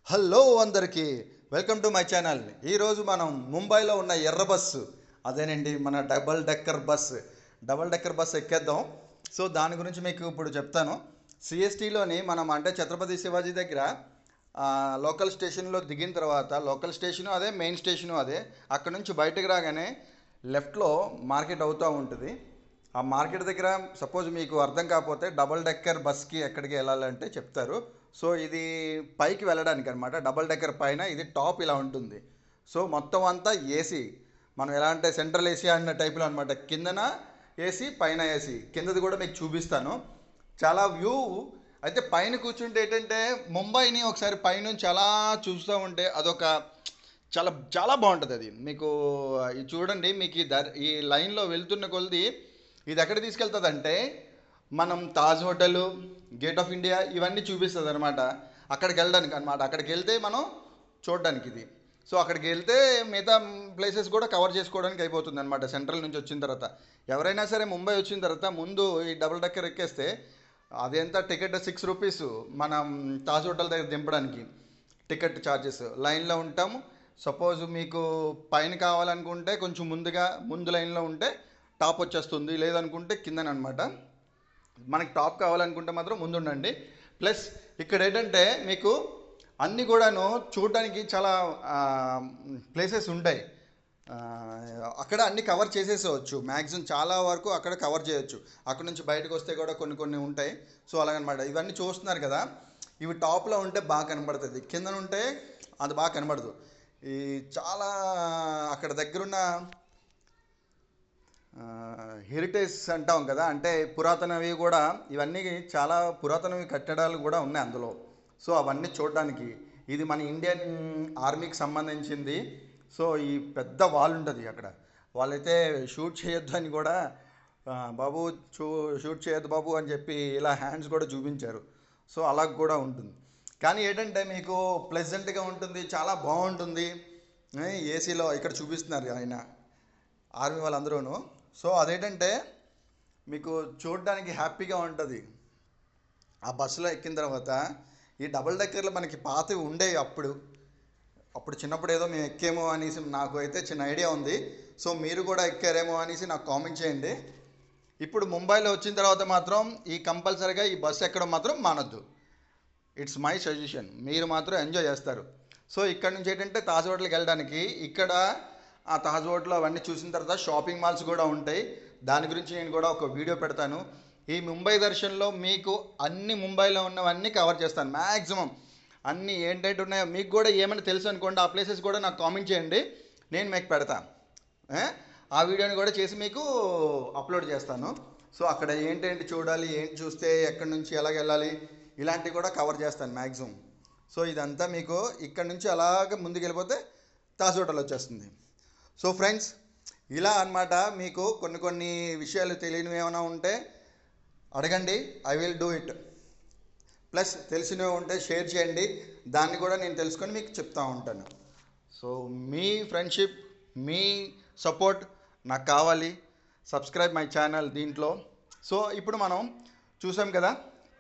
Hello అందరికీ welcome to my channel. ఈరోజు మనం ముంబైలో ఉన్న ఎర్ర బస్సు, అదేనండి మన డబల్ డెక్కర్ బస్ ఎక్కేద్దాం. సో దాని గురించి మీకు ఇప్పుడు చెప్తాను. సిఎస్టీలోని మనం అంటే ఛత్రపతి శివాజీ దగ్గర లోకల్ స్టేషన్లో దిగిన తర్వాత, లోకల్ స్టేషను అదే, మెయిన్ స్టేషను అదే. అక్కడ నుంచి బయటకు రాగానే లెఫ్ట్లో మార్కెట్ అవుతూ ఉంటుంది. ఆ మార్కెట్ దగ్గర సపోజ్ మీకు అర్థం కాకపోతే డబల్ డెక్కర్ బస్కి ఎక్కడికి వెళ్ళాలంటే చెప్తారు. సో ఇది పైకి వెళ్ళడానికి అనమాట. డబల్ డెక్కర్ పైన ఇది టాప్ ఇలా ఉంటుంది. సో మొత్తం అంతా ఏసీ, మనం ఎలా అంటే సెంట్రల్ ఏసీ అన్న టైప్లో అనమాట. కిందన ఏసీ, పైన ఏసీ. కిందది కూడా మీకు చూపిస్తాను. చాలా వ్యూ అయితే పైన కూర్చుంటే ఏంటంటే ముంబైని ఒకసారి పైనుంచి అలా చూస్తూ ఉంటే అదొక చాలా చాలా బాగుంటుంది. అది మీకు ఇది చూడండి, మీకు ఈ లైన్లో వెళ్తున్న కొలది ఇది ఎక్కడ తీసుకెళ్తుంది అంటే మనం Taj hotel, gate of India ఇవన్నీ చూపిస్తుంది అనమాట. అక్కడికి వెళ్ళడానికి అనమాట. అక్కడికి వెళ్తే మనం చూడడానికి ఇది. సో అక్కడికి వెళ్తే మిగతా ప్లేసెస్ కూడా కవర్ చేసుకోవడానికి అయిపోతుంది అనమాట. సెంట్రల్ నుంచి వచ్చిన తర్వాత ఎవరైనా సరే ముంబై వచ్చిన తర్వాత ముందు ఈ డబుల్ డెక్కర్ ఎక్కేస్తే అదెంత టికెట్ ₹6 మనం తాజ్ హోటల్ దగ్గర దింపడానికి. టికెట్ ఛార్జెస్ లైన్లో ఉంటాము. సపోజ్ మీకు పైన కావాలనుకుంటే కొంచెం ముందు లైన్లో ఉంటే టాప్ వచ్చేస్తుంది, లేదనుకుంటే కిందనమాట. మనకి టాప్ కావాలనుకుంటే మాత్రం ముందు ఉండండి. ప్లస్ ఇక్కడ ఏంటంటే మీకు అన్నీ కూడాను చూడడానికి చాలా ప్లేసెస్ ఉంటాయి. అక్కడ అన్ని కవర్ చేసేసేవచ్చు. మ్యాక్సిమం చాలా వరకు అక్కడ కవర్ చేయొచ్చు. అక్కడ నుంచి బయటకు వస్తే కూడా కొన్ని కొన్ని ఉంటాయి. సో అలాగనమాట. ఇవన్నీ చూస్తున్నారు కదా, ఇవి టాప్లో ఉంటే బాగా కనబడుతుంది, కింద ఉంటే అది బాగా కనబడదు. ఈ చాలా అక్కడ దగ్గరున్న హెరిటేజ్ అంటాం కదా, అంటే పురాతనవి కూడా, ఇవన్నీ చాలా పురాతనవి కట్టడాలు కూడా ఉన్నాయి అందులో. సో అవన్నీ చూడడానికి ఇది మన ఇండియన్ ఆర్మీకి సంబంధించింది. సో ఈ పెద్ద వాల్ ఉంటుంది అక్కడ. వాళ్ళైతే షూట్ చేయొద్దు అని కూడా, బాబు షూట్ చేయొద్దు బాబు అని చెప్పి ఇలా హ్యాండ్స్ కూడా చూపించారు. సో అలా కూడా ఉంటుంది. కానీ ఏంటంటే మీకు ప్లెజెంట్గా ఉంటుంది, చాలా బాగుంటుంది. ఏసీలో ఇక్కడ చూపిస్తున్నారు ఆయన ఆర్మీ వాళ్ళందరూను. సో అదేంటంటే మీకు చూడడానికి హ్యాపీగా ఉంటుంది. ఆ బస్సులో ఎక్కిన తర్వాత ఈ డబుల్ డెక్కర్లు మనకి పాతవి ఉండేవి అప్పుడు చిన్నప్పుడు ఏదో మేము ఎక్కేమో అనేసి నాకు అయితే చిన్న ఐడియా ఉంది. సో మీరు కూడా ఎక్కారేమో అనేసి నాకు కామెంట్ చేయండి. ఇప్పుడు ముంబైలో వచ్చిన తర్వాత మాత్రం ఈ కంపల్సరీగా ఈ బస్సు ఎక్కడం మాత్రం మానొద్దు. It's my suggestion. మీరు మాత్రం ఎంజాయ్ చేస్తారు. సో ఇక్కడ నుంచి ఏంటంటే తాజ్ హోటల్కి వెళ్ళడానికి, ఇక్కడ ఆ తాజ్ హోటల్ అవన్నీ చూసిన తర్వాత షాపింగ్ మాల్స్ కూడా ఉంటాయి. దాని గురించి నేను కూడా ఒక వీడియో పెడతాను. ఈ ముంబై దర్శన్లో మీకు అన్ని ముంబైలో ఉన్నవన్నీ కవర్ చేస్తాను. మ్యాక్సిమం అన్నీ ఏంటంటే ఉన్నాయో మీకు కూడా ఏమైనా తెలుసు అనుకోండి, ఆ ప్లేసెస్ కూడా నాకు కామెంట్ చేయండి, నేను మీకు పెడతాను. ఆ వీడియోని కూడా చేసి మీకు అప్లోడ్ చేస్తాను. సో అక్కడ ఏంటేంటి చూడాలి, ఏంటి చూస్తే ఎక్కడి నుంచి ఎలాగ వెళ్ళాలి, ఇలాంటివి కూడా కవర్ చేస్తాను మ్యాక్సిమం. సో ఇదంతా మీకు ఇక్కడ నుంచి అలాగ ముందుకు వెళ్ళిపోతే తాజ్ హోటల్ వచ్చేస్తుంది. సో ఫ్రెండ్స్, ఇలా అన్నమాట. మీకు కొన్ని కొన్ని విషయాలు తెలియనివి ఏమైనా ఉంటే అడగండి, I will do it. Plus తెలిసినవి ఉంటే షేర్ చేయండి, దాన్ని కూడా నేను తెలుసుకొని మీకు చెప్తూ ఉంటాను. సో మీ ఫ్రెండ్షిప్, మీ సపోర్ట్ నాకు కావాలి. సబ్స్క్రైబ్ మై ఛానల్ దీంట్లో. సో ఇప్పుడు మనం చూసాం కదా,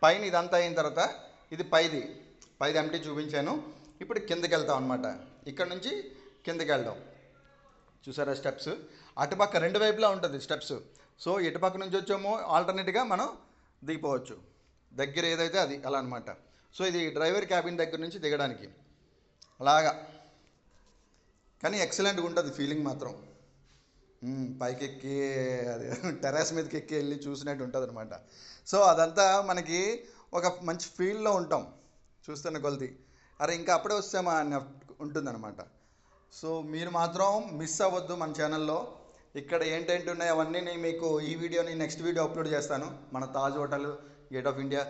పైన ఇదంతా అయిన తర్వాత ఇది పైది ఎంటీ చూపించాను. ఇప్పుడు కిందకి వెళ్తాం అనమాట. ఇక్కడ నుంచి కిందకి వెళ్దాం. చూసారా స్టెప్స్? అటుపక్క రెండు వైపులా ఉంటుంది స్టెప్స్. సో ఇటుపక్క నుంచి వచ్చామో ఆల్టర్నేట్గా మనం దిగిపోవచ్చు. దగ్గర ఏదైతే అది అలా అనమాట. సో ఇది డ్రైవర్ క్యాబిన్ దగ్గర నుంచి దిగడానికి అలాగా. కానీ ఎక్సలెంట్గా ఉంటుంది ఫీలింగ్ మాత్రం. పైకి ఎక్కి అది టెర్రస్ మీదకి ఎక్కి వెళ్ళి చూసినట్టు ఉంటుంది అనమాట. సో అదంతా మనకి ఒక మంచి ఫీల్లో ఉంటాం చూస్తున్న కొలది. అరే ఇంకా అప్పుడే వస్తామా అని ఉంటుందన్నమాట. సో మీరు మాత్రం మిస్ అవ్వద్దు మన ఛానల్లో. ఇక్కడ ఏంటేంటి ఉన్నాయి అవన్నీ నేను మీకు ఈ వీడియోని నెక్స్ట్ వీడియో అప్లోడ్ చేస్తాను. మన Taj hotel, gate of India